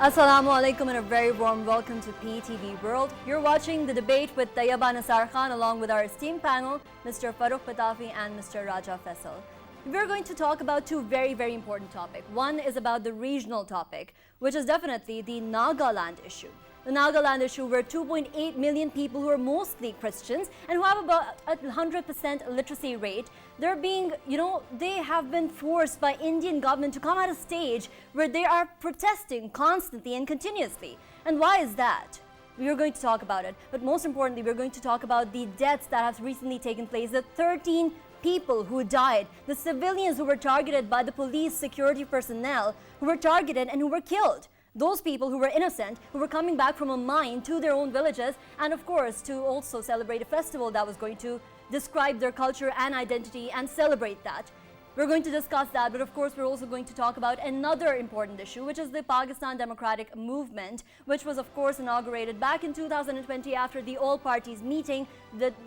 Assalamu alaikum and a very warm welcome to PTV World. You're watching the debate with Tayyaba Nasir Khan along with our esteemed panel, Mr. Farrukh, Pitafi and Mr. Raja Faisal. We're going to talk about two very important topics. One is about the regional topic, which is definitely the Nagaland issue. The Nagaland issue where 2.8 million people who are mostly Christians and who have about a 100% literacy rate, they're being, they have been forced by Indian government to come at a stage where they are protesting constantly and continuously. And why is that? We are going to talk about it. But most importantly, we're going to talk about the deaths that have recently taken place, the 13 people who died, the civilians who were targeted by the police security personnel, who were targeted and who were killed. Those people who were innocent, who were coming back from a mine to their own villages, and of course to also celebrate a festival that was going to describe their culture and identity and celebrate that. We're going to discuss that, but of course we're also going to talk about another important issue, which is the Pakistan Democratic Movement, which was of course inaugurated back in 2020 after the all parties meeting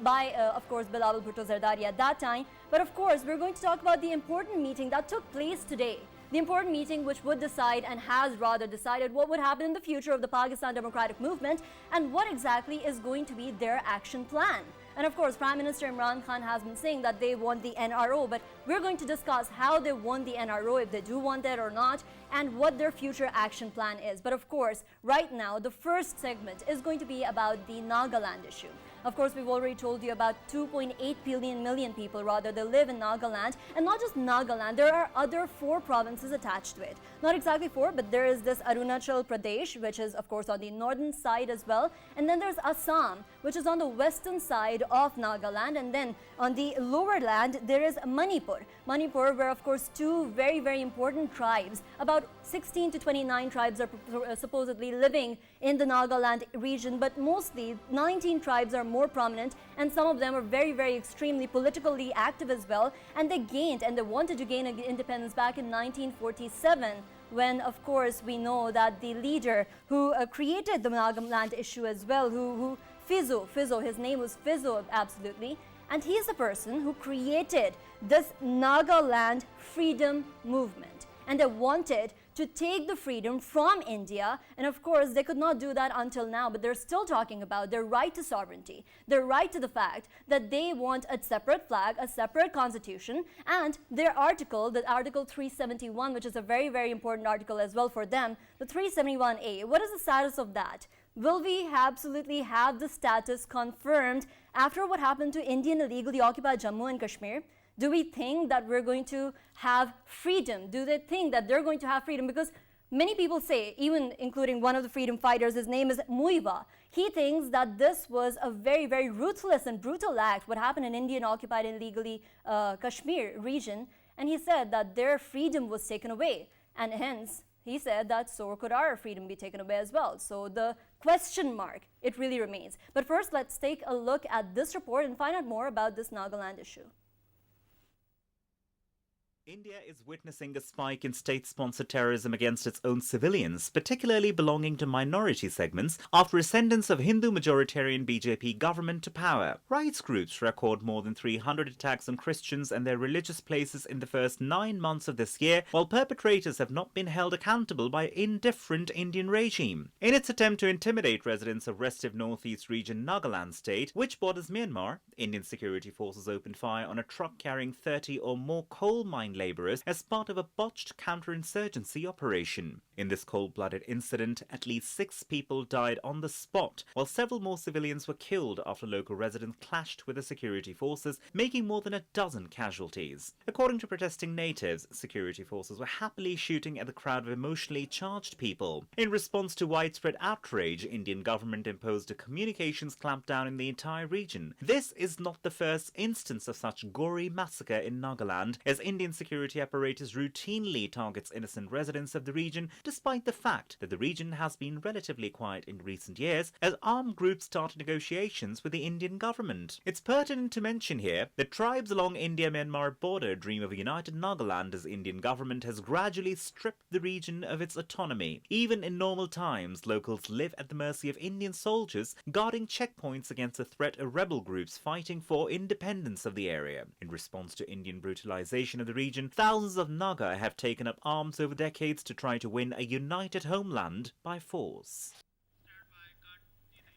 by of course Bilal Bhutto Zardari at that time. But of course we're going to talk about the important meeting that took place today. The important meeting which would decide and has rather decided what would happen in the future of the Pakistan Democratic Movement and what exactly is going to be their action plan. And of course, Prime Minister Imran Khan has been saying that they want the NRO, but we're going to discuss how they want the NRO, if they do want it or not, and what their future action plan is. But of course, right now, the first segment is going to be about the Nagaland issue. Of course, we've already told you about 2.8 million people, rather, they live in Nagaland. And not just Nagaland, there are other 4 provinces attached to it. Not exactly 4, but there is this Arunachal Pradesh, which is, of course, on the northern side as well. And then there's Assam, which is on the western side of Nagaland. And then on the lower land, there is Manipur. Manipur, where, of course, 2 very important tribes, about 16 to 29 tribes are supposedly living in the Nagaland region, but mostly 19 tribes are more prominent, and some of them are very extremely politically active as well. And they wanted to gain independence back in 1947, when of course we know that the leader who created the Nagaland issue as well, Fizo, his name was Fizo, absolutely, and he's the person who created this Nagaland freedom movement. And they wanted to take the freedom from India, and of course they could not do that until now, but they're still talking about their right to sovereignty, their right to the fact that they want a separate flag, a separate constitution, and their article, the Article 371, which is a very important article as well for them, the 371A. What is the status of that? Will we absolutely have the status confirmed after what happened to Indian illegally occupied Jammu and Kashmir? Do we think that we're going to have freedom? Do they think that they're going to have freedom? Because many people say, even including one of the freedom fighters, his name is Muiva. He thinks that this was a very ruthless and brutal act, what happened in Indian occupied illegally Kashmir region. And he said that their freedom was taken away. And hence, he said that so could our freedom be taken away as well. So the question mark, it really remains. But first, let's take a look at this report and find out more about this Nagaland issue. India is witnessing a spike in state-sponsored terrorism against its own civilians, particularly belonging to minority segments, after ascendance of Hindu-majoritarian BJP government to power. Rights groups record more than 300 attacks on Christians and their religious places in the first 9 months of this year, while perpetrators have not been held accountable by indifferent Indian regime. In its attempt to intimidate residents of restive northeast region Nagaland state, which borders Myanmar, Indian security forces opened fire on a truck carrying 30 or more coal mine labourers as part of a botched counterinsurgency operation. In this cold-blooded incident, at least 6 people died on the spot, while several more civilians were killed after local residents clashed with the security forces, making more than a dozen casualties. According to protesting natives, security forces were happily shooting at the crowd of emotionally charged people. In response to widespread outrage, Indian government imposed a communications clampdown in the entire region. This is not the first instance of such gory massacre in Nagaland, as Indian security apparatus routinely targets innocent residents of the region, despite the fact that the region has been relatively quiet in recent years as armed groups started negotiations with the Indian government. It's pertinent to mention here that tribes along India-Myanmar border dream of a united Nagaland as Indian government has gradually stripped the region of its autonomy. Even in normal times, locals live at the mercy of Indian soldiers guarding checkpoints against the threat of rebel groups fighting for independence of the area. In response to Indian brutalization of the region, thousands of Naga have taken up arms over decades to try to win a united homeland by force.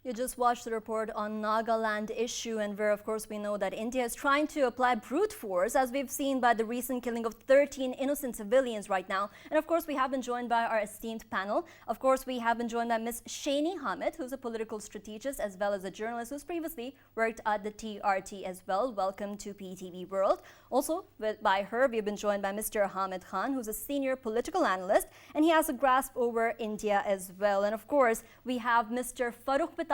You just watched the report on Nagaland issue, and where of course we know that India is trying to apply brute force, as we've seen by the recent killing of 13 innocent civilians right now. And of course we have been joined by our esteemed panel. Of course we have been joined by Ms. Shani Hamid, who's a political strategist as well as a journalist who's previously worked at the TRT as well. Welcome to PTV World. Also by her we've been joined by Mr. Hamid Khan, who's a senior political analyst, and he has a grasp over India as well. And of course we have Mr. Farrukh Pitafi,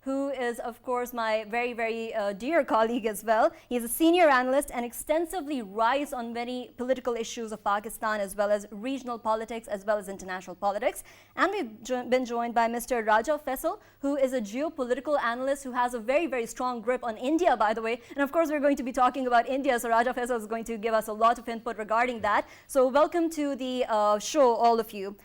who is of course my very, very dear colleague as well. He's a senior analyst and extensively writes on many political issues of Pakistan as well as regional politics as well as international politics. And we've been joined by Mr. Raja Faisal, who is a geopolitical analyst who has a very, very strong grip on India, by the way. And of course we're going to be talking about India, so Raja Faisal is going to give us a lot of input regarding that. So welcome to the show, all of you.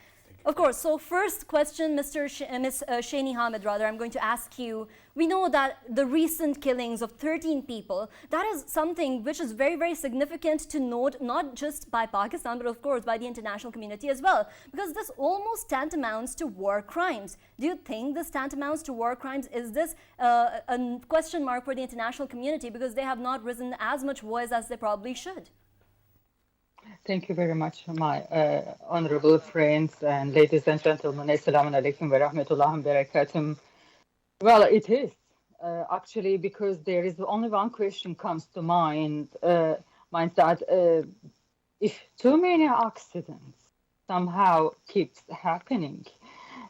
Of course, so first question, Ms. Shani Hamid, I'm going to ask you. We know that the recent killings of 13 people, that is something which is very, very significant to note, not just by Pakistan, but of course by the international community as well, because this almost tantamounts to war crimes. Do you think this tantamounts to war crimes? Is this a question mark for the international community because they have not risen as much voice as they probably should? Thank you very much, my honorable friends and ladies and gentlemen. Assalamu alaikum wa rahmatullahi wa barakatuh. Well, it is actually, because there is only one question comes to mind that if too many accidents somehow keeps happening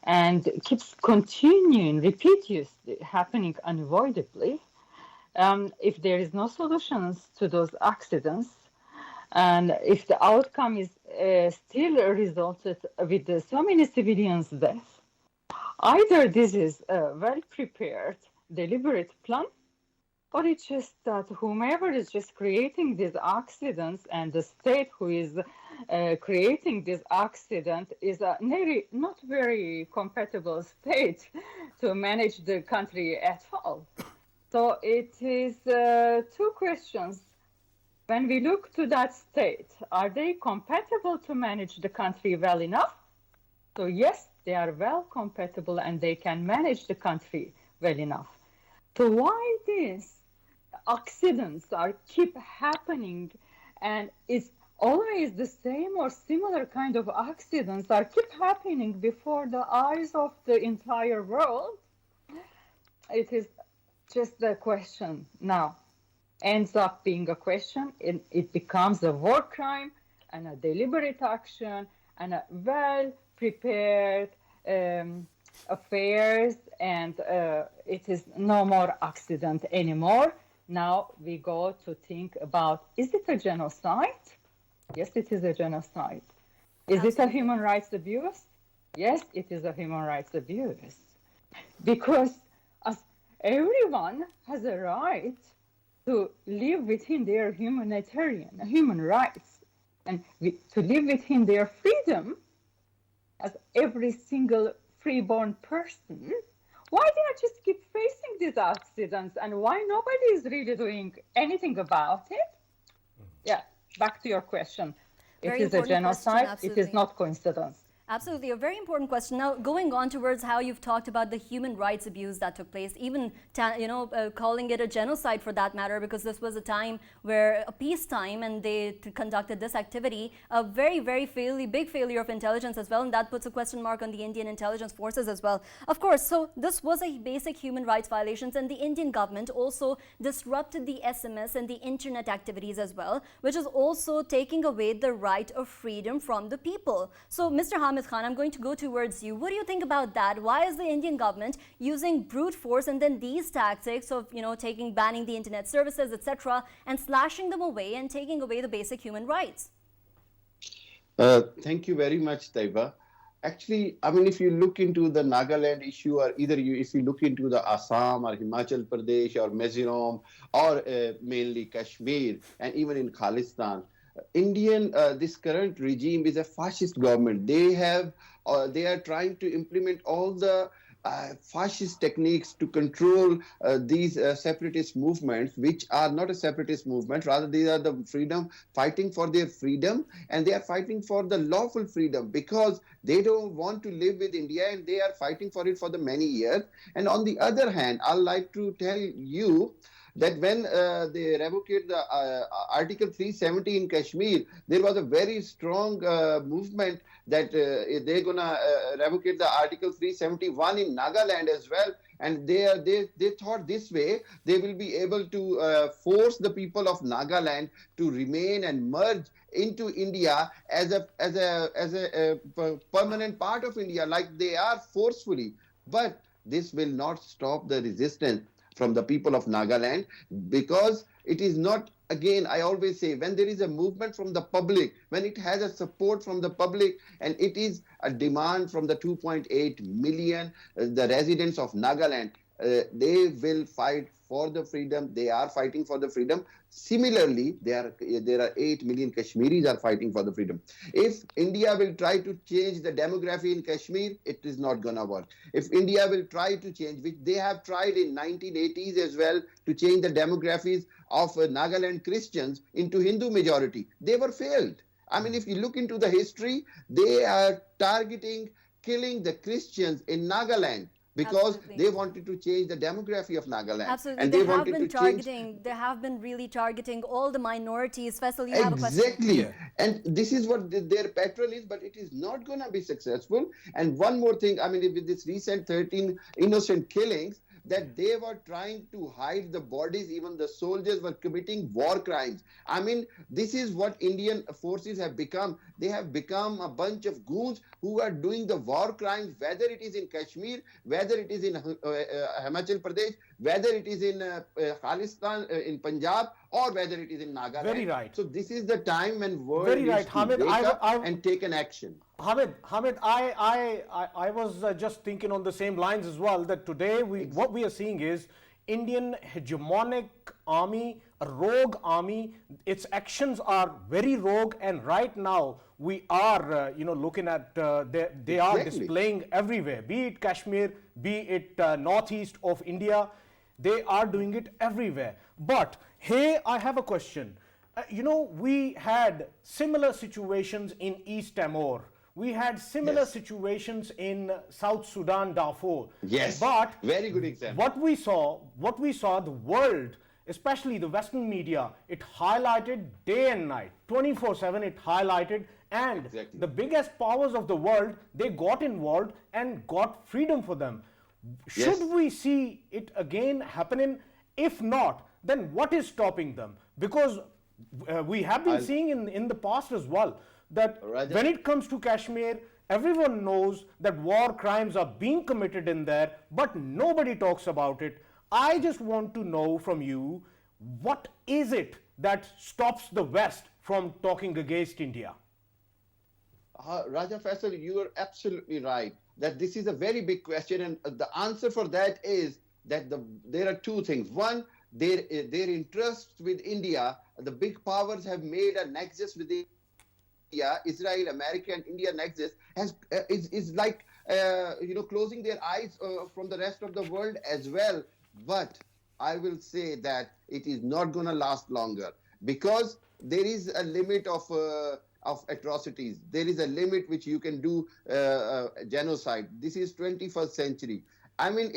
and keeps continuing repeatedly happening unavoidably, if there is no solutions to those accidents, and if the outcome is still resulted with so many civilians' deaths, either this is a well-prepared, deliberate plan, or it's just that whomever is just creating these accidents and the state who is creating this accident is a not very compatible state to manage the country at all. So it is two questions. When we look to that state, are they compatible to manage the country well enough? So yes, they are well compatible and they can manage the country well enough. So why these accidents keep happening, and it's always the same or similar kind of accidents keep happening before the eyes of the entire world? It is just a question now. Ends up being a question, it becomes a war crime and a deliberate action and a well-prepared affairs, and it is no more accident anymore. Now we go to think about, is it a genocide? Yes, it is a genocide. Is it a human rights abuse? Yes, it is a human rights abuse. Because as everyone has a right to live within their human rights and to live within their freedom as every single freeborn person, why they are just keep facing these accidents and why nobody is really doing anything about it? Yeah, back to your question. It is a genocide, it is not coincidence. Absolutely, a very important question. Now, going on towards how you've talked about the human rights abuse that took place, even calling it a genocide for that matter, because this was a time where a peacetime and they conducted this activity, a very, very big failure of intelligence as well, and that puts a question mark on the Indian intelligence forces as well. Of course, so this was a basic human rights violations, and the Indian government also disrupted the SMS and the internet activities as well, which is also taking away the right of freedom from the people. So, Mr. Hamid Khan, I'm going to go towards you. What do you think about that? Why is the Indian government using brute force and then these tactics of, banning the internet services, etc., and slashing them away and taking away the basic human rights? Thank you very much, Tayyaba. Actually, I mean, if you look into the Nagaland issue, or if you look into the Assam or Himachal Pradesh or Mizoram or mainly Kashmir, and even in Khalistan, this current regime is a fascist government. They are trying to implement all the fascist techniques to control these separatist movements, which are not a separatist movement, rather they are the freedom, fighting for their freedom, and they are fighting for the lawful freedom because they don't want to live with India and they are fighting for it for the many years. And on the other hand, I'd like to tell you that when they revoked the Article 370 in Kashmir, there was a very strong movement that they're going to revoke the Article 371 in Nagaland as well. And they thought this way they will be able to force the people of Nagaland to remain and merge into India as a permanent part of India, like they are forcefully. But this will not stop the resistance from the people of Nagaland, because it is not, again, I always say, when there is a movement from the public, when it has a support from the public, and it is a demand from the 2.8 million, the residents of Nagaland, they will fight for the freedom. They are fighting for the freedom. Similarly, there are 8 million Kashmiris are fighting for the freedom. If India will try to change the demography in Kashmir, it is not going to work. If India will try to change, which they have tried in 1980s as well, to change the demographies of Nagaland Christians into Hindu majority, they were failed. I mean, if you look into the history, they are targeting killing the Christians in Nagaland, because they wanted to change the demography of Nagaland. Absolutely. And they have been really targeting all the minorities. Faisal, you have a question. Exactly. And this is what their pattern is, but it is not going to be successful. And one more thing, I mean, with this recent 13 innocent killings, that they were trying to hide the bodies, even the soldiers were committing war crimes. I mean, this is what Indian forces have become. They have become a bunch of goons who are doing the war crimes, whether it is in Kashmir, whether it is in Himachal Pradesh, whether it is in Khalistan, in Punjab, or whether it is in Nagaland. Very right. So this is the time when world Very needs right. to Hamid, wake up and take an action. Hamid, I was just thinking on the same lines as well, that today what we are seeing is Indian hegemonic army, a rogue army. Its actions are very rogue, and right now we are looking at they are displaying everywhere, be it Kashmir, be it northeast of India. They are doing it everywhere. But hey, I have a question. We had similar situations in East Timor. We had similar situations in South Sudan, Darfur. Yes, but very good example. What we saw, the world, especially the Western media, it highlighted day and night, 24/7. It highlighted, and the biggest powers of the world, they got involved and got freedom for them. Should we see it again happening? If not, then what is stopping them? Because we have been seeing in the past as well that when it comes to Kashmir, everyone knows that war crimes are being committed in there, but nobody talks about it. I just want to know from you, what is it that stops the West from talking against India? Raja Faisal, you are absolutely right that this is a very big question, and the answer for that is that there are two things. One, their interests with India, the big powers have made a nexus with India. Israel, America, and India nexus is like closing their eyes from the rest of the world as well. But I will say that it is not going to last longer, because there is a limit of atrocities. There is a limit which you can do genocide. This is 21st century. I mean,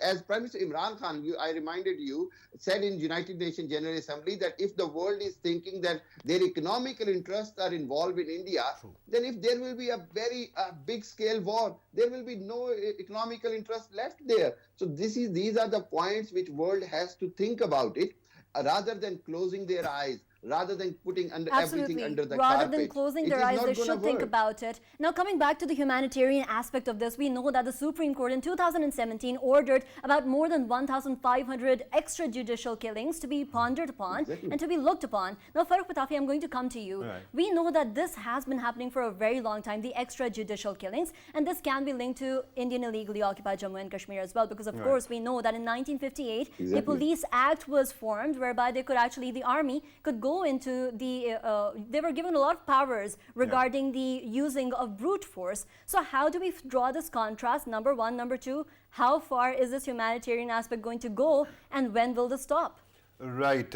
as Prime Minister Imran Khan, I reminded you, said in United Nations General Assembly that if the world is thinking that their economical interests are involved in India, then if there will be a very big scale war, there will be no economical interest left there. So these are the points which world has to think about it, rather than closing their eyes, rather than putting everything under the carpet. Rather than closing their eyes, they should think about it. Now, coming back to the humanitarian aspect of this, we know that the Supreme Court in 2017 ordered about more than 1,500 extrajudicial killings to be pondered upon and to be looked upon. Now, Farrukh Pitafi, I'm going to come to you. Right. We know that this has been happening for a very long time, the extrajudicial killings, and this can be linked to Indian illegally occupied Jammu and Kashmir as well, because of course we know that in 1958, the Police Act was formed, whereby the army could go go into they were given a lot of powers regarding the using of brute force. So how do we draw this contrast, number one? Number two, how far is this humanitarian aspect going to go, and when will this stop? Right.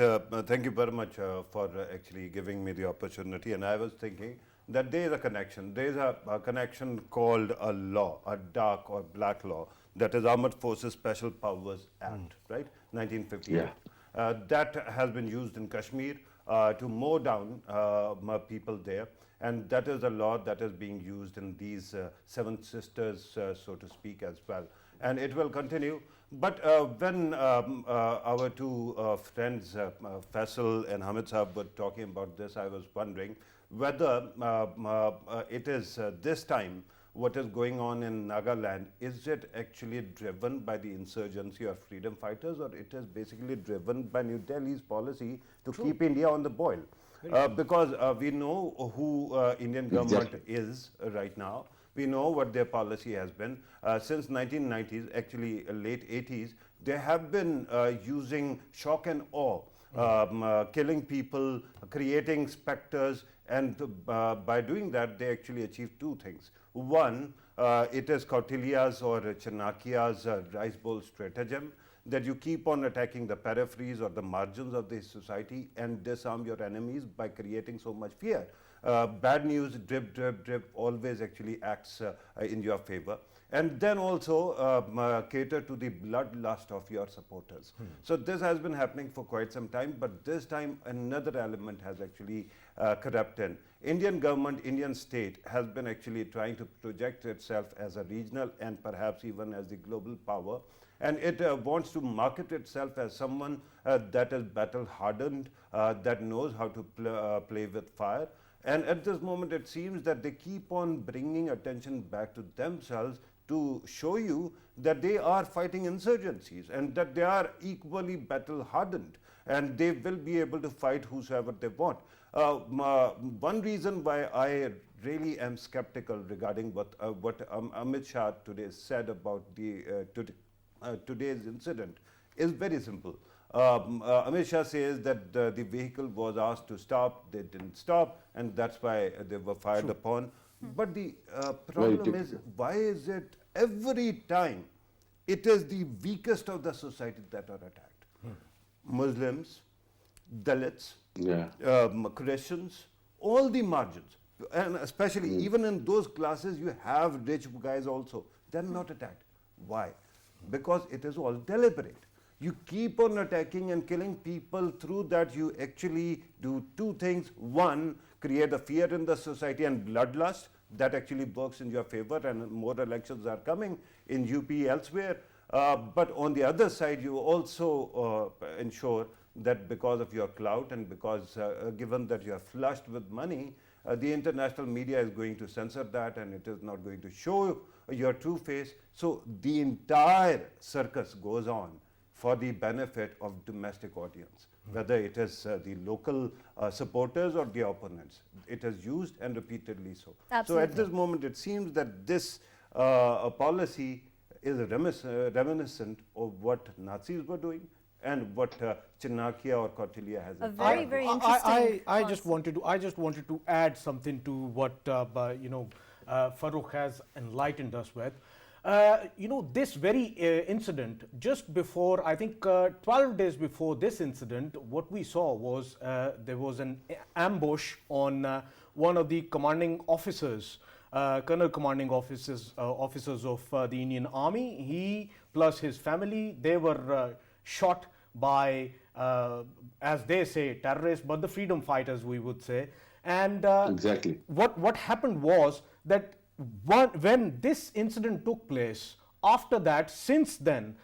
Thank you very much for actually giving me the opportunity. And I was thinking that there is a connection. There is a connection called a law, a dark or black law, that is Armed Forces Special Powers Act, right? 1958. That has been used in Kashmir to mow down people there. And that is a law that is being used in these Seven Sisters, so to speak, as well. And it will continue. But when our two friends, Faisal and Hamid Saab, were talking about this, I was wondering whether it is this time what is going on in Nagaland, is it actually driven by the insurgency or freedom fighters, or it is basically driven by New Delhi's policy to keep India on the boil? Because we know who Indian government is right now. We know what their policy has been. Since 1990s, actually late 80s, they have been using shock and awe, killing people, creating specters, and by doing that, they actually achieved two things. One, it is Kautilya's or Chanakya's rice bowl stratagem, that you keep on attacking the peripheries or the margins of the society and disarm your enemies by creating so much fear. Bad news, drip, drip, drip, always actually acts in your favor. And then also cater to the bloodlust of your supporters. So this has been happening for quite some time, but this time another element has actually crept in. Indian government, Indian state has been actually trying to project itself as a regional and perhaps even as the global power. And it wants to market itself as someone that is battle hardened, that knows how to play with fire. And at this moment, it seems that they keep on bringing attention back to themselves to show you that they are fighting insurgencies and that they are equally battle hardened and they will be able to fight whosoever they want. One reason why I really am skeptical regarding what Amit Shah today said about the today's incident is very simple. Amit Shah says that the vehicle was asked to stop, they didn't stop, and that's why they were fired upon. But the problem is, why is it every time it is the weakest of the society that are attacked? Muslims, Dalits, Christians, all the margins, and especially even in those classes you have rich guys also, they're not attacked. Why? Because it is all deliberate. You keep on attacking and killing people. Through that you actually do two things. One, create a fear in the society and bloodlust. That actually works in your favor, and more elections are coming in UP elsewhere. But on the other side, you also ensure that because of your clout and because given that you are flushed with money, the international media is going to censor that and it is not going to show your true face. So the entire circus goes on for the benefit of domestic audience, whether it is the local supporters or the opponents. It is used and repeatedly so. Absolutely. So at this moment, it seems that this policy is reminiscent of what Nazis were doing and what Chanakya or Kautilya has. A very, very interesting. I just wanted to add something to what Farrukh has enlightened us with. This very incident, just before, I think 12 days before this incident, what we saw was there was an ambush on one of the commanding officers, colonel commanding officers of the Indian Army. He plus his family, they were shot by, as they say, terrorists, but the freedom fighters, we would say. And exactly. What happened was that when this incident took place, after that, since then,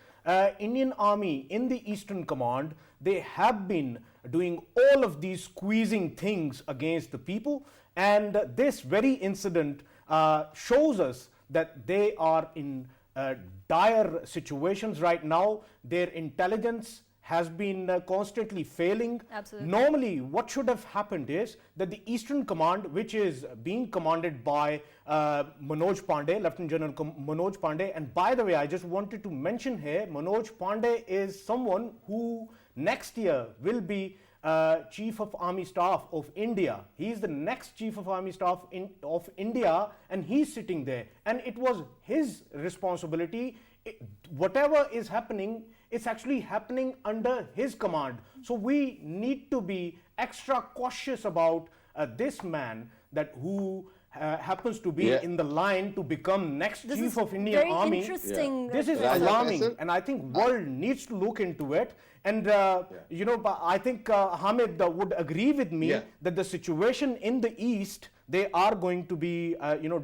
Indian Army in the Eastern Command, they have been doing all of these squeezing things against the people, and this very incident shows us that they are in dire situations right now. Their intelligence has been constantly failing. Absolutely. Normally, what should have happened is that the Eastern Command, which is being commanded by Manoj Pandey, Lieutenant General Manoj Pandey, and by the way, I just wanted to mention here, Manoj Pandey is someone who next year will be Chief of Army Staff of India. He's the next Chief of Army Staff of India, and he's sitting there. And it was his responsibility. Whatever is happening, it's actually happening under his command. So we need to be extra cautious about this man who happens to be in the line to become next Chief of Indian Army. This is alarming, and I think world needs to look into it. And you know, I think Hamid would agree with me that the situation in the East, they are going to be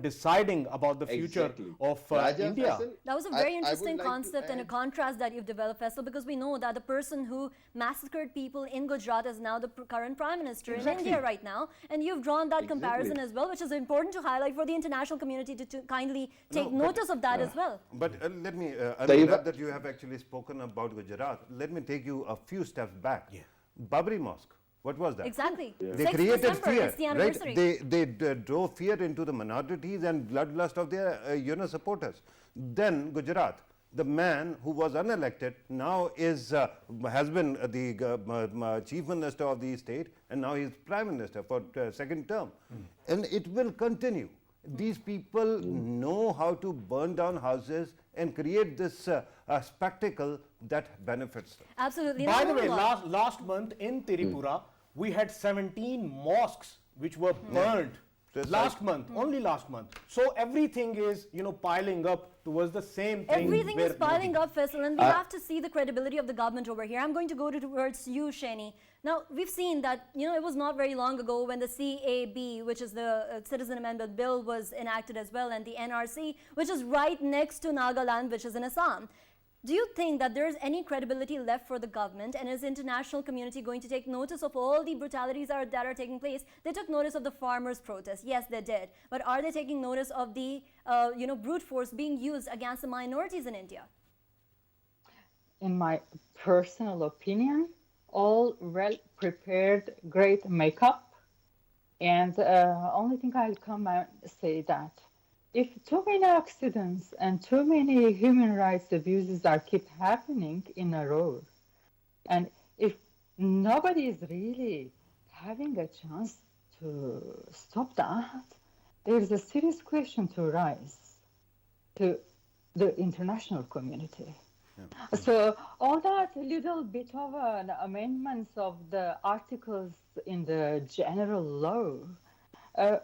deciding about the future of India. Faisal, That was a very I interesting would like to concept and a add- contrast that you've developed, Faisal, because we know that the person who massacred people in Gujarat is now the current Prime Minister in India right now. And you've drawn that comparison as well, which is important to highlight for the international community to kindly take notice of that as well. But let me, I'm glad that you have actually spoken about Gujarat. Let me take you a few steps back. Babri Mosque, what was that? Exactly. They 6th created December, fear, it's the right? anniversary. They drove fear into the minorities and bloodlust of their supporters. Then Gujarat, the man who was unelected now has been the chief minister of the state, and now he's prime minister for second term, and it will continue. These people know how to burn down houses and create this spectacle that benefits them. Absolutely. By Now, the way, move on. last month in Tiripura, we had 17 mosques which were burned. Last month, only last month. So everything is, piling up towards the same thing. Everything is where- piling up, Faisal, and we have to see the credibility of the government over here. I'm going to go towards you, Shani. Now, we've seen that, it was not very long ago when the CAB, which is the Citizen Amendment Bill, was enacted as well, and the NRC, which is right next to Nagaland, which is in Assam. Do you think that there is any credibility left for the government, and is the international community going to take notice of all the brutalities that are taking place? They took notice of the farmers' protest. Yes, they did. But are they taking notice of the brute force being used against the minorities in India? In my personal opinion, all well-prepared, great makeup. And only thing I'll come and say that if too many accidents and too many human rights abuses are keep happening in a row, and if nobody is really having a chance to stop that, there is a serious question to rise to the international community. So all that little bit of an amendments of the articles in the general law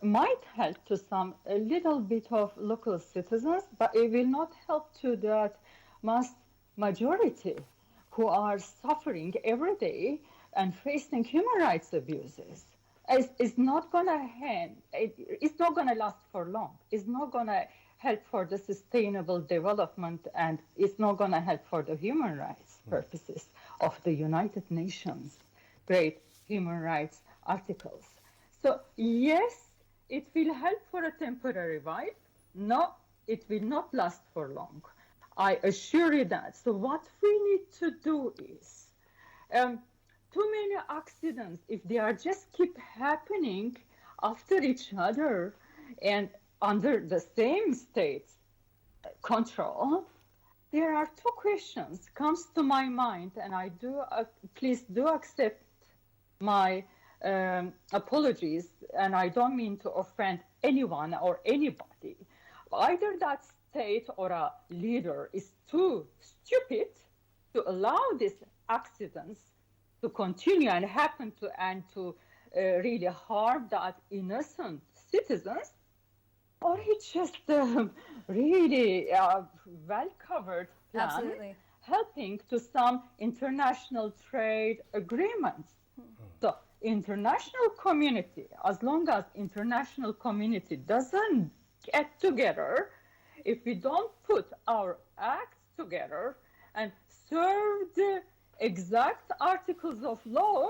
might help to a little bit of local citizens, but it will not help to that mass majority who are suffering every day and facing human rights abuses. It's not going to it's not going to last for long. It's not going to help for the sustainable development, and it's not going to help for the human rights purposes of the United Nations great human rights articles. So yes, it will help for a temporary vibe. No, it will not last for long. I assure you that. So what we need to do is, too many accidents, if they are just keep happening after each other and under the same state's control, there are two questions comes to my mind, and I do please do accept my apologies, and I don't mean to offend anyone or anybody. Either that state or a leader is too stupid to allow these accidents to continue and happen to really harm that innocent citizens, or it's just really well-covered plan Absolutely. helping to some international trade agreements. So international community, as long as international community doesn't get together, if we don't put our acts together and serve the exact articles of law,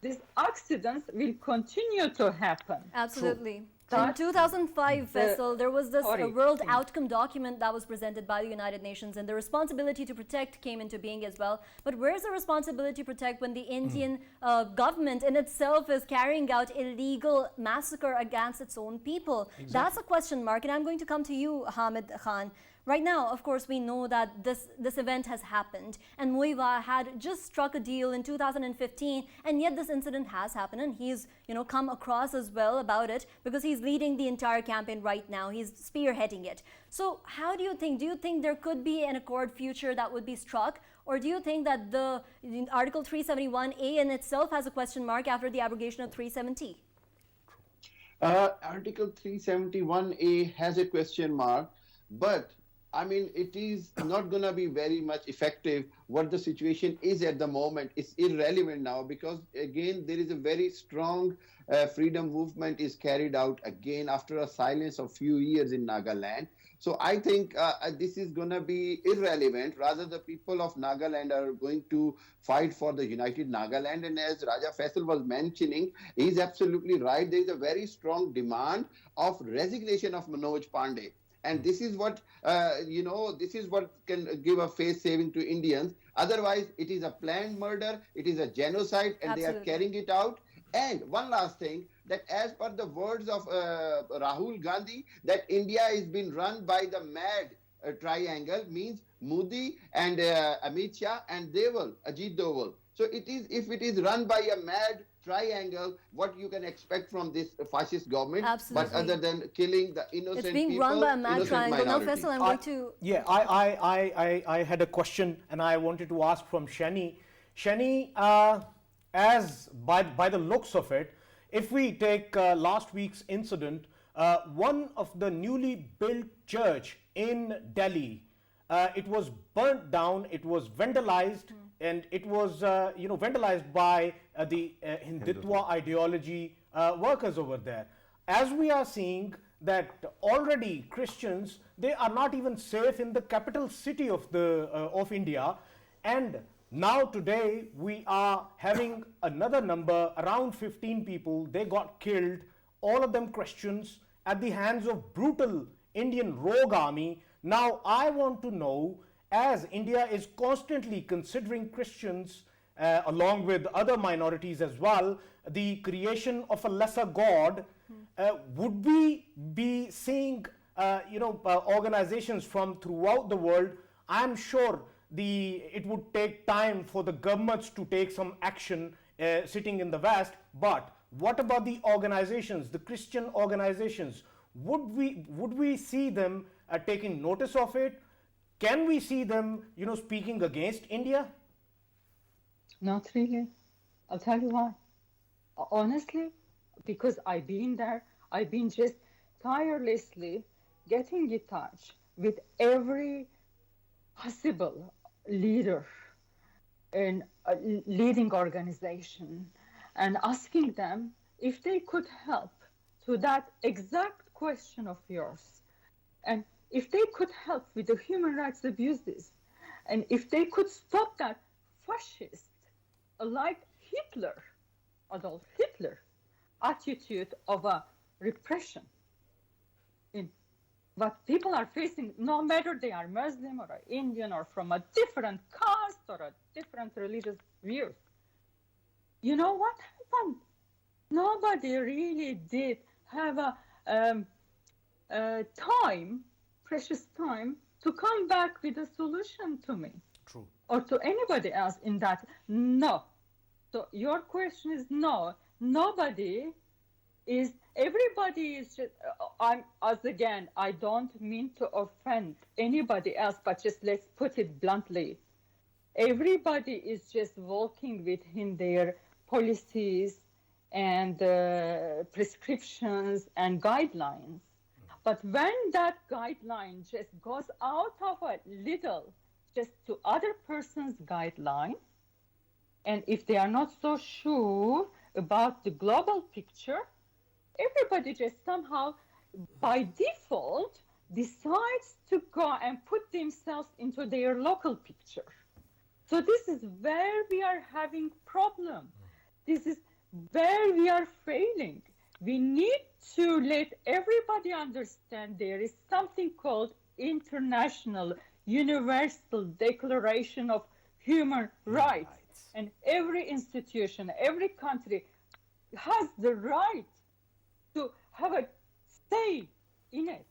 these accidents will continue to happen. Absolutely. True. In 2005, Faisal, there was this Sorry. world outcome document that was presented by the United Nations, and the responsibility to protect came into being as well. But where's the responsibility to protect when the Indian government in itself is carrying out illegal massacre against its own people? That's a question mark, and I'm going to come to you, Hamid Khan. Right now, of course, we know that this event has happened, and Muiwa had just struck a deal in 2015, and yet this incident has happened, and he's come across as well about it because he's leading the entire campaign right now. He's spearheading it. So how do you think there could be an accord future that would be struck, or do you think that the Article 371A in itself has a question mark after the abrogation of 370? Article 371A has a question mark, but I mean, it is not going to be very much effective. What the situation is at the moment is irrelevant now, because again, there is a very strong freedom movement is carried out again after a silence of few years in Nagaland. So I think this is going to be irrelevant. Rather, the people of Nagaland are going to fight for the united Nagaland. And as Raja Faisal was mentioning, he is absolutely right. There is a very strong demand of resignation of Manoj Pandey. And this is what, this is what can give a face saving to Indians. Otherwise, it is a planned murder, it is a genocide, and Absolutely. they are carrying it out. And one last thing, that as per the words of Rahul Gandhi, that India is being run by the mad triangle, means Modi and Amit Shah and Deval, Ajit Doval. So it is, if it is run by a mad triangle, what you can expect from this fascist government? Absolutely. But other than killing the innocent It's being people, run by a mad innocent triangle. Now, minorities. Faisal, I'm going to... Yeah, I had a question, and I wanted to ask from Shani. Shani, as by the looks of it, if we take last week's incident, one of the newly built church in Delhi, it was burnt down, it was vandalized, and it was vandalized by the Hindutva ideology workers over there. As we are seeing that already Christians, they are not even safe in the capital city of India, and now today we are having another number, around 15 people, they got killed, all of them Christians, at the hands of brutal Indian rogue army. Now I want to know, as India is constantly considering Christians along with other minorities as well, the creation of a lesser God, would we be seeing organizations from throughout the world? I'm sure it would take time for the governments to take some action sitting in the West, but what about the organizations, the Christian organizations? Would we see them taking notice of it? Can we see them, speaking against India? Not really. I'll tell you why. Honestly, because I've been there, I've been just tirelessly getting in touch with every possible leader in a leading organization and asking them if they could help to that exact question of yours. And if they could help with the human rights abuses, and if they could stop that fascist, like Hitler, Adolf Hitler, attitude of a repression in what people are facing, no matter they are Muslim or Indian or from a different caste or a different religious view. You know what happened? Nobody really did have a precious time, to come back with a solution to me. True. Or to anybody else in that. No. So your question is no. Everybody is just, I don't mean to offend anybody else, but just let's put it bluntly. Everybody is just walking within their policies and prescriptions and guidelines. But when that guideline just goes out of a little, just to other person's guideline, and if they are not so sure about the global picture, everybody just somehow, by default, decides to go and put themselves into their local picture. So this is where we are having problem. This is where we are failing. We need to let everybody understand there is something called International Universal Declaration of Human Rights. And every institution, every country has the right to have a say in it.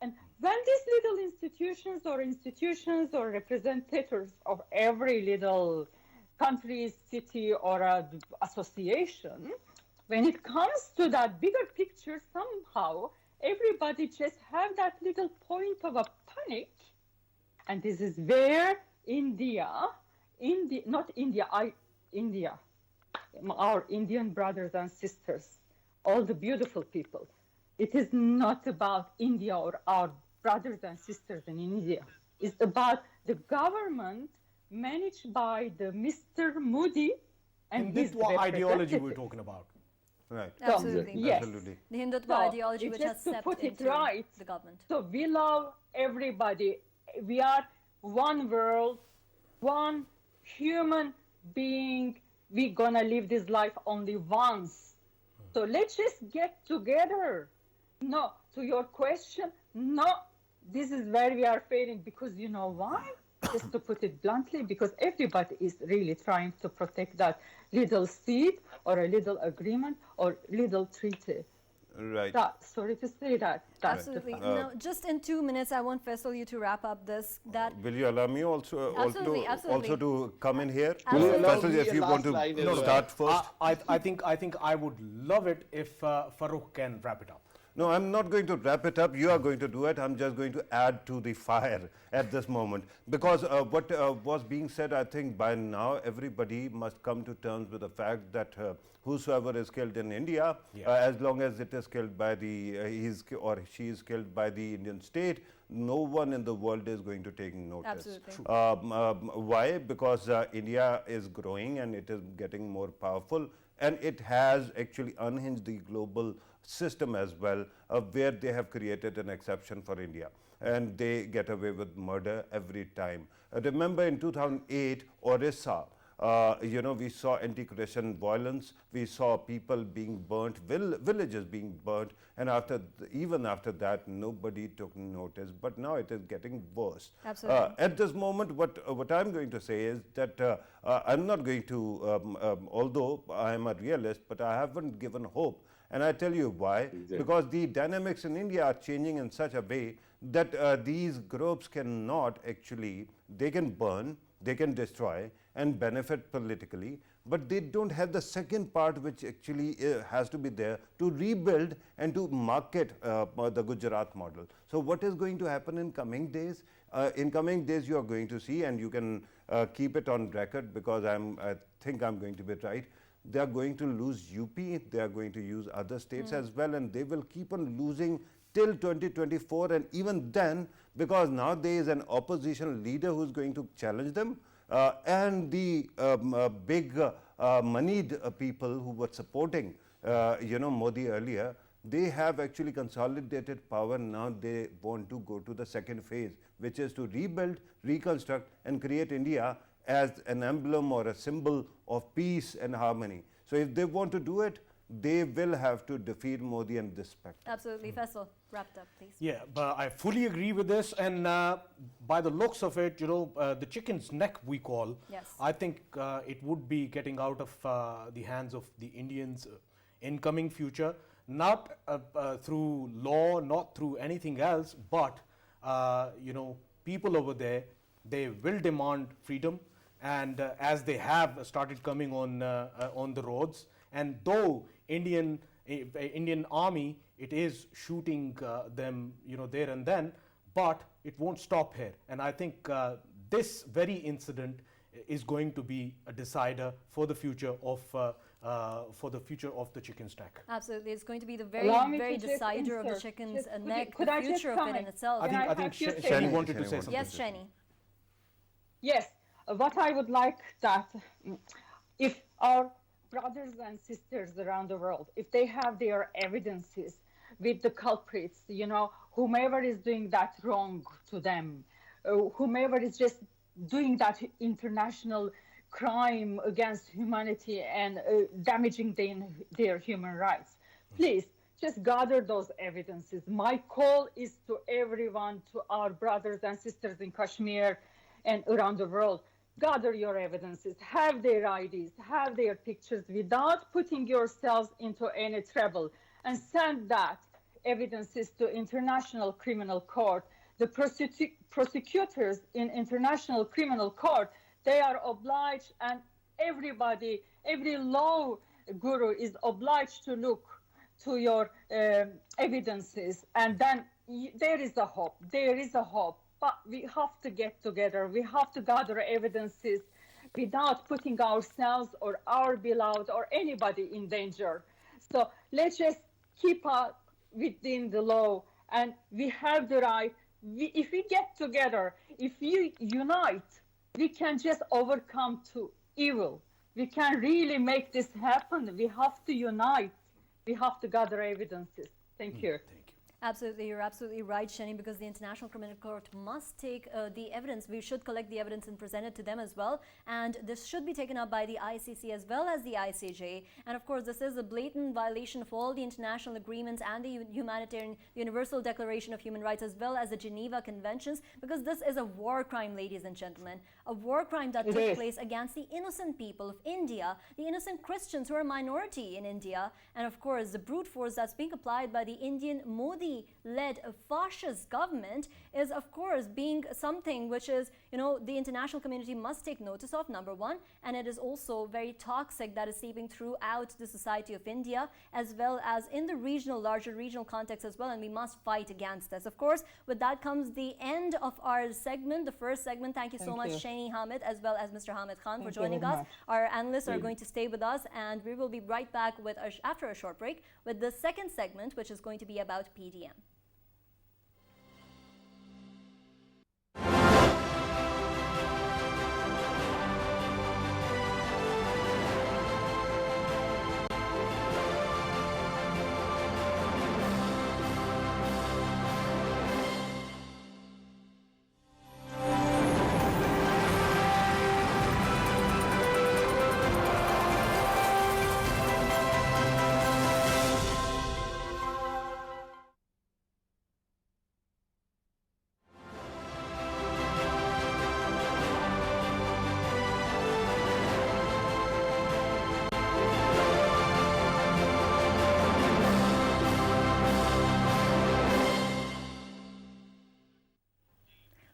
And when these little institutions or representatives of every little country, city, or association, when it comes to that bigger picture, somehow everybody just have that little point of a panic. And this is where India, our Indian brothers and sisters, all the beautiful people. It is not about India or our brothers and sisters in India. It's about the government managed by the Mr. Modi and his Hindutva ideology we're representatives. talking about. Right. Absolutely. Yes. Absolutely. The Hindutva So, ideology which has just to stepped put it into right, the government. So we love everybody. We are one world, one human being. We're gonna live this life only once. So let's just get together. No, to your question, no, this is where we are failing, because you know why? Just to put it bluntly, because everybody is really trying to protect that little seed or a little agreement or little treaty. Right. Sorry to say that. That's the Absolutely. fact. Now, just in 2 minutes, I want Faisal you to wrap up this. Will you allow me also Absolutely, also to come in here? Will you allow Faisal, me if a you want last to line as start first. I think I would love it if Farrukh can wrap it up. No, I'm not going to wrap it up. You are going to do it. I'm just going to add to the fire at this moment. Because what was being said, I think by now everybody must come to terms with the fact that whosoever is killed in India, as long as it is killed by she is killed by the Indian state, no one in the world is going to take notice. Absolutely. Why? Because India is growing and it is getting more powerful, and it has actually unhinged the global system as well, where they have created an exception for India, and they get away with murder every time. Remember in 2008, Orissa, we saw anti-Christian violence, we saw people being burnt, villages being burnt, and even after that, nobody took notice. But now it is getting worse. Absolutely. At this moment, what I'm going to say is that I'm not going to, although I am a realist, but I haven't given hope. And I tell you why. Exactly. Because the dynamics in India are changing in such a way that these groups cannot actually, they can burn, they can destroy and benefit politically, but they don't have the second part, which actually has to be there to rebuild and to market the Gujarat model. So what is going to happen in coming days? In coming days, you are going to see, and you can keep it on record, because I think I'm going to be right. They are going to lose UP, they are going to use other states as well, and they will keep on losing till 2024, and even then, because now there is an opposition leader who is going to challenge them, and the big moneyed people who were supporting Modi earlier, they have actually consolidated power. Now they want to go to the second phase, which is to rebuild, reconstruct, and create India as an emblem or a symbol of peace and harmony. So if they want to do it, they will have to defeat Modi and disrespect. Absolutely. Faisal, wrapped up, please. Yeah, but I fully agree with this, and by the looks of it, the chicken's neck we call, Yes. I think it would be getting out of the hands of the Indians in coming future, not through law, not through anything else, but people over there, they will demand freedom, and as they have started coming on the roads, and though Indian army, it is shooting them there and then, but it won't stop here. And I think this very incident is going to be a decider for the future of the chicken stack. Absolutely. It's going to be the Allow me very to just decider of the insert. chicken's Just- neck, could the I just future of it in comment? itself. I Can I think have your Shani take? wanted to say Shani something. Yes, Shani. Yes, what I would like that if our brothers and sisters around the world, if they have their evidences with the culprits, whomever is doing that wrong to them, whomever is just doing that international crime against humanity and damaging their human rights, please just gather those evidences. My call is to everyone, to our brothers and sisters in Kashmir and around the world. Gather your evidences, have their IDs, have their pictures without putting yourselves into any trouble, and send that evidences to International Criminal Court. The prosecutors in International Criminal Court, they are obliged, and everybody, every law guru is obliged to look to your evidences, and then there is a hope. There is a hope, but we have to get together. We have to gather evidences without putting ourselves or our beloved or anybody in danger. So let's just keep up within the law, and we have the right. If we get together, if we unite, we can just overcome to evil. We can really make this happen. We have to unite. We have to gather evidences. Thank you. Thank you. Absolutely, you're absolutely right, Shani, because the International Criminal Court must take the evidence. We should collect the evidence and present it to them as well. And this should be taken up by the ICC as well as the ICJ. And of course, this is a blatant violation of all the international agreements and the humanitarian Universal Declaration of Human Rights as well as the Geneva Conventions, because this is a war crime, ladies and gentlemen. A war crime that took place against the innocent people of India, the innocent Christians who are a minority in India, and of course, the brute force that's being applied by the Indian Modi-led fascist government is of course being something which is, the international community must take notice of, number one, and it is also very toxic that is seeping throughout the society of India as well as in the larger regional context as well, and we must fight against this. Of course, with that comes the end of our segment, the first segment. Thank you so much, Shani Hamid, as well as Mr. Hamid Khan, for joining us. Our analysts are going to stay with us, and we will be right back with after a short break with the second segment, which is going to be about PDM.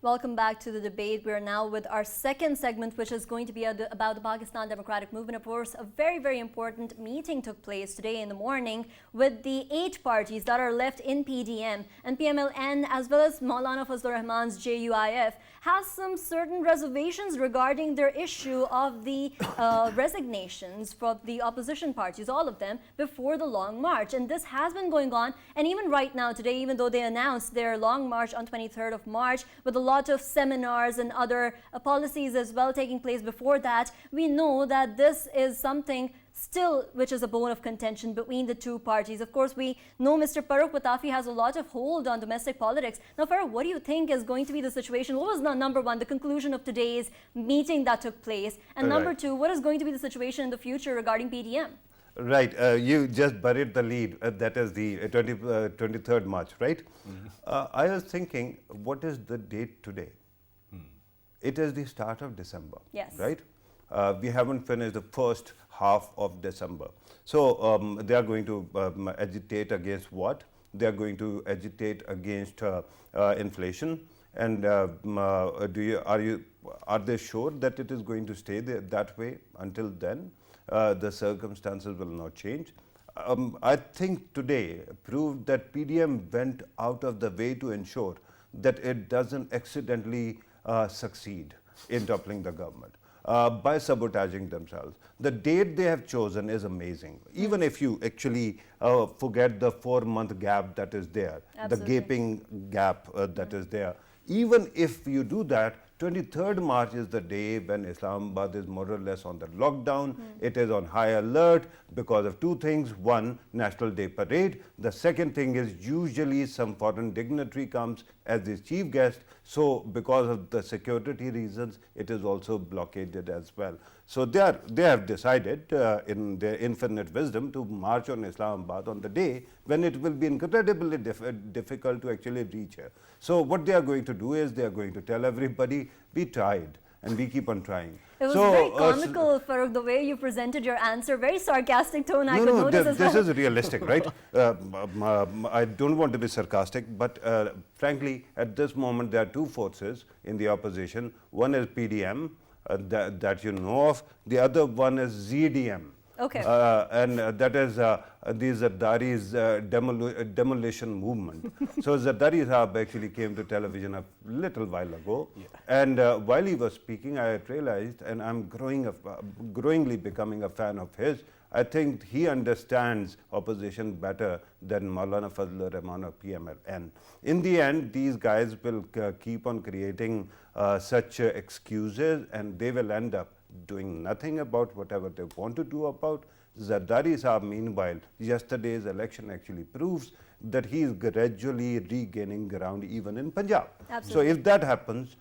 Welcome back to the debate. We're now with our second segment, which is going to be about the Pakistan Democratic Movement. Of course, a very, very important meeting took place today in the morning with the 8 parties that are left in PDM, and PMLN as well as Maulana Fazlur Rahman's JUIF has some certain reservations regarding their issue of the resignations from the opposition parties, all of them, before the Long March. And this has been going on, and even right now today, even though they announced their Long March on 23rd of March with a lot of seminars and other policies as well taking place before that, we know that this is something still which is a bone of contention between the two parties. Of course, we know Mr. Farrukh Pitafi has a lot of hold on domestic politics. Now, Farrukh, what do you think is going to be the situation? What was number one, the conclusion of today's meeting that took place? And number two, what is going to be the situation in the future regarding PDM? Right, you just buried the lead. That is the 23rd March, right? I was thinking, what is the date today? It is the start of December, right? We haven't finished the first half of December. So they are going to agitate against what? They are going to agitate against inflation. And are they sure that it is going to stay that way until then? The circumstances will not change. I think today proved that PDM went out of the way to ensure that it doesn't accidentally succeed in toppling the government by sabotaging themselves. The date they have chosen is amazing. Even if you actually forget the 4-month gap that is there, the gaping gap that is there. Even if you do that, 23rd March is the day when Islamabad is more or less on the lockdown. It is on high alert because of two things. One, National Day Parade. The second thing is usually some foreign dignitary comes as the chief guest. So because of the security reasons, it is also blockaded as well. So they have decided in their infinite wisdom to march on Islamabad on the day when it will be incredibly difficult to actually reach here. So what they are going to do is they are going to tell everybody, we tried and we keep on trying. It was very comical, Farrukh, the way you presented your answer. Very sarcastic tone, I could notice as well. This is realistic, right? I don't want to be sarcastic, but frankly, at this moment, there are two forces in the opposition. One is PDM, that you know of. The other one is ZDM. Okay. And that is the Zardari's demolition movement. So Zardari Sahab actually came to television a little while ago. Yeah. And while he was speaking, I realized, and I'm growingly becoming a fan of his, I think he understands opposition better than Maulana Fazlur Rahman or PMLN. In the end, these guys will keep on creating such excuses, and they will end up doing nothing about whatever they want to do about. Zardari Sahab, meanwhile, yesterday's election actually proves that he is gradually regaining ground even in Punjab. Absolutely. So if that happens,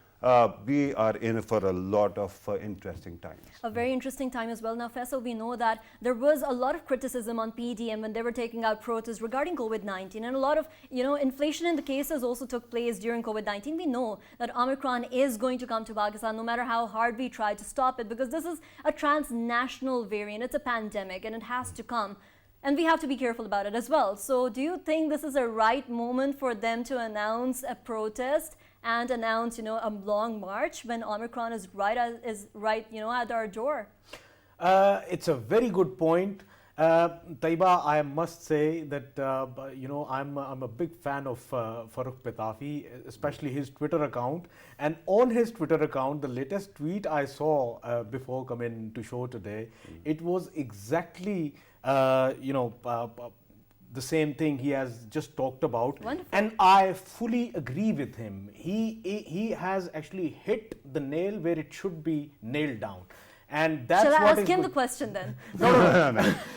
we are in for a lot of interesting times. A very interesting time as well. Now, Faisal, we know that there was a lot of criticism on PDM when they were taking out protests regarding COVID-19, and a lot of, inflation in the cases also took place during COVID-19. We know that Omicron is going to come to Pakistan no matter how hard we try to stop it, because this is a transnational variant. It's a pandemic and it has to come. And we have to be careful about it as well. So do you think this is a right moment for them to announce a protest and announce, a long march when Omicron is right at our door? It's a very good point. Tayyaba, I must say that, I'm a big fan of Farrukh Pitafi, especially his Twitter account. And on his Twitter account, the latest tweet I saw before coming to show today, it was exactly, the same thing he has just talked about. Wonderful. And I fully agree with him. He has actually hit the nail where it should be nailed down. And that's Shall I what ask him the question then? No,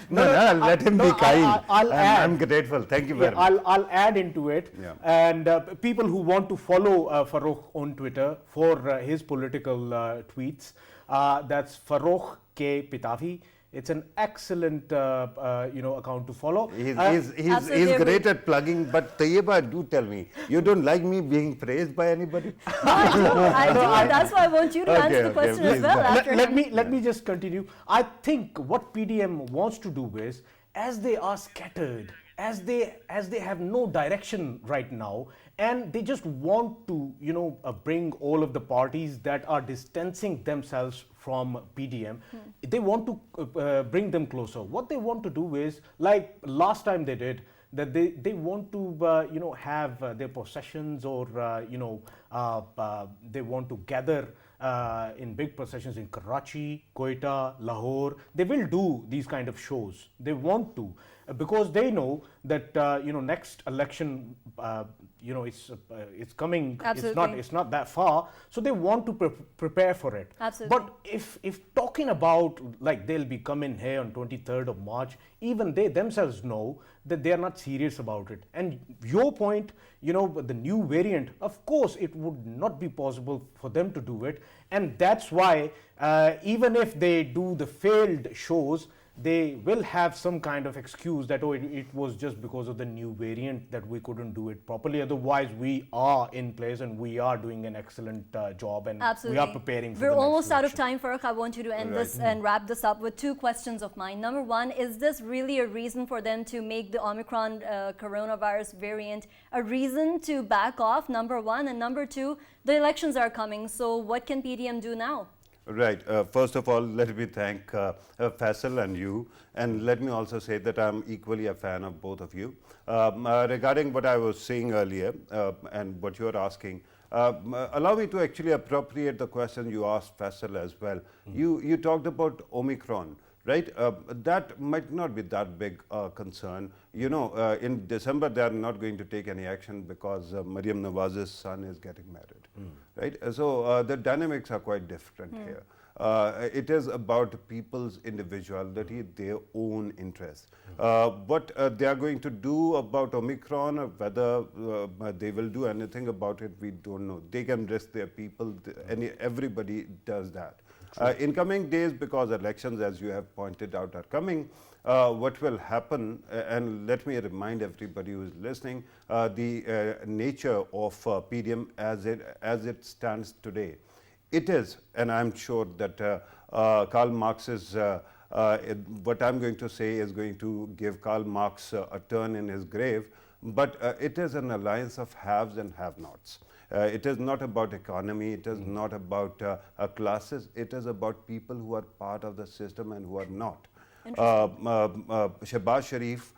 let him be kind. I'm grateful. Thank you very much. I'll add into it. Yeah. And people who want to follow Farrukh on Twitter for his political tweets, that's Farrukh K. Pitafi. It's an excellent, account to follow. He's great at plugging, but Tayyaba, do tell me, you don't like me being praised by anybody? No, I do. That's why I want you to answer the question as well. Let me just continue. I think what PDM wants to do is, as they are scattered, as they have no direction right now, and they just want to, bring all of the parties that are distancing themselves from PDM, they want to bring them closer. What they want to do is, like last time they did, that they want to, have their processions, or, they want to gather in big processions in Karachi, Quetta, Lahore. They will do these kind of shows. They want to, because they know that, next election, it's coming. Absolutely. It's not that far. So they want to prepare for it. Absolutely. But if talking about, like, they'll be coming here on 23rd of March, even they themselves know that they are not serious about it. And your point, the new variant, of course, it would not be possible for them to do it. And that's why, even if they do the failed shows, they will have some kind of excuse that, it was just because of the new variant that we couldn't do it properly. Otherwise, we are in place and we are doing an excellent job, and Absolutely. we are preparing for We're the next almost out of election. time, Farrukh. I want you to end this and wrap this up with two questions of mine. Number one, is this really a reason for them to make the Omicron coronavirus variant a reason to back off? Number one. And number two, the elections are coming. So what can PDM do now? Right. First of all, let me thank Faisal and you. And let me also say that I'm equally a fan of both of you. Regarding what I was saying earlier and what you're asking, allow me to actually appropriate the question you asked Faisal as well. You talked about Omicron. Right, that might not be that big concern. In December they are not going to take any action because Maryam Nawaz's son is getting married. Right, so the dynamics are quite different here. It is about people's individuality, their own interests. What they are going to do about Omicron, or whether they will do anything about it, we don't know. They can risk their people. Everybody does that. In coming days, because elections, as you have pointed out, are coming, what will happen, and let me remind everybody who is listening, the nature of PDM as it stands today. It is, and I'm sure that Karl Marx's what I'm going to say is going to give Karl Marx a turn in his grave, but it is an alliance of haves and have-nots. It is not about economy, it is not about classes, it is about people who are part of the system and who are not. Shehbaz Sharif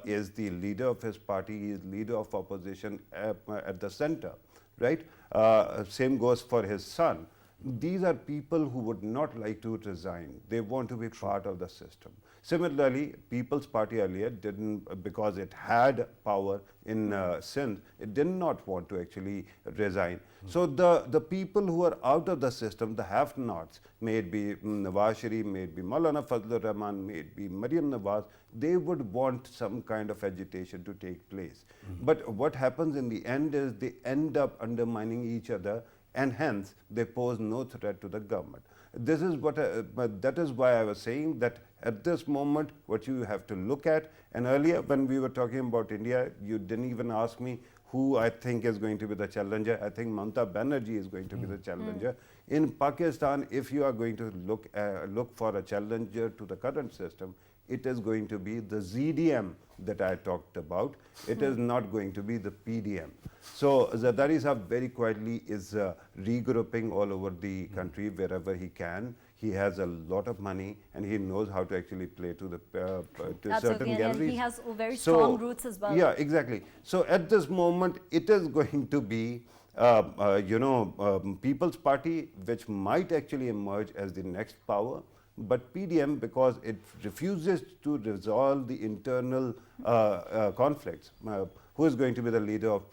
is the leader of his party, he is leader of opposition at the center, right? Same goes for his son. These are people who would not like to resign. They want to be part of the system. Similarly, People's Party earlier didn't, because it had power in Sindh, it did not want to actually resign. So the people who are out of the system, the have-nots, may it be Nawaz Sharif, may it be Maulana Fazlur Rahman, may it be Maryam Nawaz, they would want some kind of agitation to take place. But what happens in the end is they end up undermining each other, and hence they pose no threat to the government. This is what, that is why I was saying that at this moment what you have to look at, and earlier when we were talking about India, you didn't even ask me who I think is going to be the challenger. I think Mamata Banerjee is going to be the challenger. In Pakistan, if you are going to look for a challenger to the current system, it is going to be the ZDM that I talked about. It is not going to be the PDM. So Zardari Sahab very quietly is regrouping all over the country wherever he can. He has a lot of money and he knows how to actually play to the to certain galleries. And he has very strong roots as well. Yeah, exactly. So at this moment, it is going to be People's Party, which might actually emerge as the next power. But PDM, because it refuses to resolve the internal conflicts. Who is going to be the leader of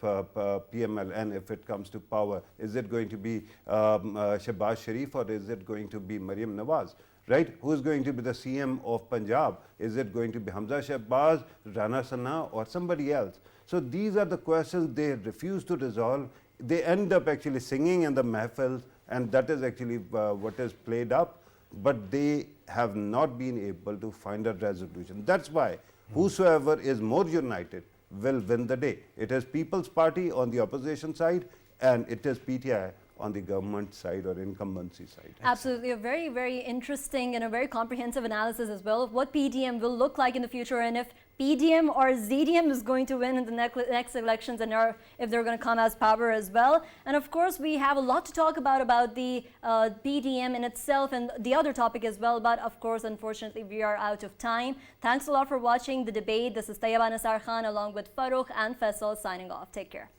PMLN if it comes to power? Is it going to be Shehbaz Sharif or is it going to be Maryam Nawaz? Right? Who is going to be the CM of Punjab? Is it going to be Hamza Shehbaz, Rana Sana, or somebody else? So these are the questions they refuse to resolve. They end up actually singing in the mahfils, and that is actually what is played up. But they have not been able to find a resolution. That's why whosoever is more united will win the day. It is People's Party on the opposition side and it is PTI on the government side or incumbency side. Absolutely, a very, very interesting and a very comprehensive analysis as well of what PDM will look like in the future, and if PDM or ZDM is going to win in the next elections, and if they're going to come as power as well. And of course, we have a lot to talk about the PDM in itself and the other topic as well. But of course, unfortunately, we are out of time. Thanks a lot for watching the debate. This is Tayyaba Nasar Khan along with Farrukh and Faisal signing off. Take care.